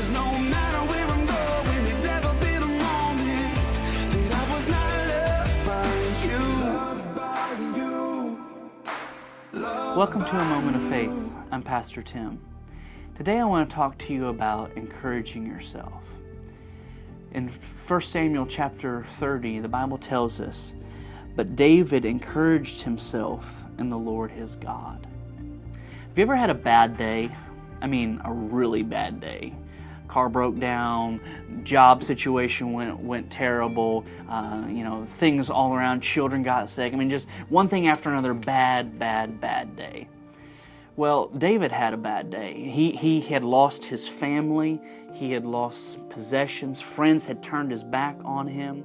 'cause no matter where I'm going, there's never been a moment that I was not loved by you. Welcome to A Moment of Faith. I'm Pastor Tim. Today I want to talk to you about encouraging yourself. In 1 Samuel chapter 30, the Bible tells us, "But David encouraged himself in the Lord his God." Have you ever had a bad day? I mean, a really bad day. Car broke down, job situation went terrible, things all around, children got sick. I mean, just one thing after another, bad day. Well, David had a bad day. He had lost his family, he had lost possessions, friends had turned his back on him.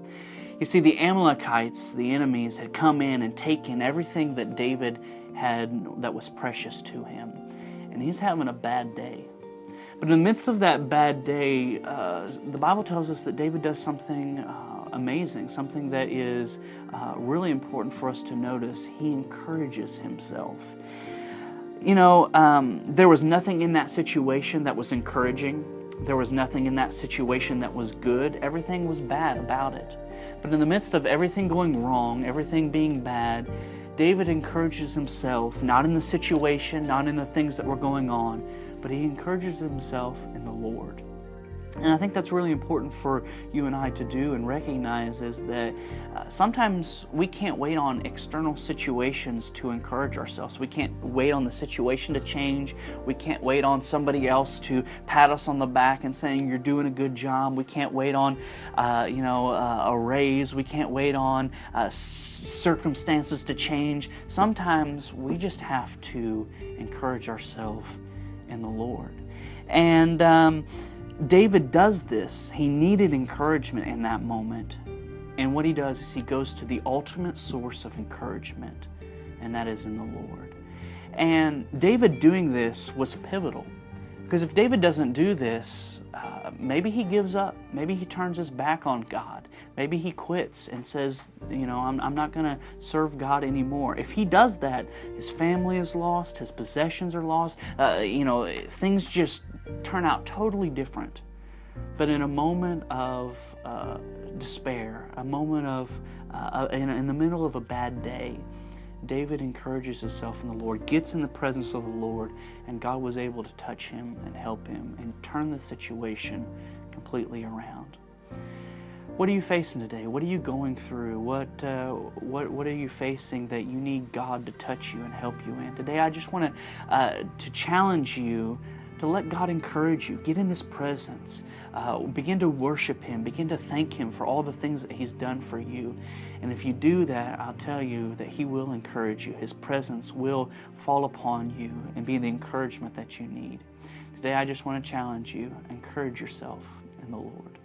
You see, the Amalekites, the enemies, had come in and taken everything that David had that was precious to him. And he's having a bad day. But in the midst of that bad day, the Bible tells us that David does something amazing, something that is really important for us to notice. He encourages himself. There was nothing in that situation that was encouraging. There was nothing in that situation that was good. Everything was bad about it. But in the midst of everything going wrong, everything being bad, David encourages himself, not in the situation, not in the things that were going on, but he encourages himself in the Lord. And I think that's really important for you and I to do and recognize is that sometimes we can't wait on external situations to encourage ourselves. We can't wait on the situation to change. We can't wait on somebody else to pat us on the back and saying you're doing a good job. We can't wait on a raise. We can't wait on circumstances to change. Sometimes we just have to encourage ourselves in the Lord. And David does this. He needed encouragement in that moment. And what he does is he goes to the ultimate source of encouragement, and that is in the Lord. And David doing this was pivotal. Because if David doesn't do this, maybe he gives up. Maybe he turns his back on God. Maybe he quits and says, I'm not going to serve God anymore. If he does that, his family is lost, his possessions are lost, things just turn out totally different. But in a moment of despair, a moment of, in the middle of a bad day, David encourages himself in the Lord, gets in the presence of the Lord, and God was able to touch him and help him and turn the situation completely around. What are you facing today? What are you going through? What are you facing that you need God to touch you and help you in? Today I just want to challenge you to let God encourage you. Get in His presence. Begin to worship Him. Begin to thank Him for all the things that He's done for you. And if you do that, I'll tell you that He will encourage you. His presence will fall upon you and be the encouragement that you need. Today I just want to challenge you. Encourage yourself in the Lord.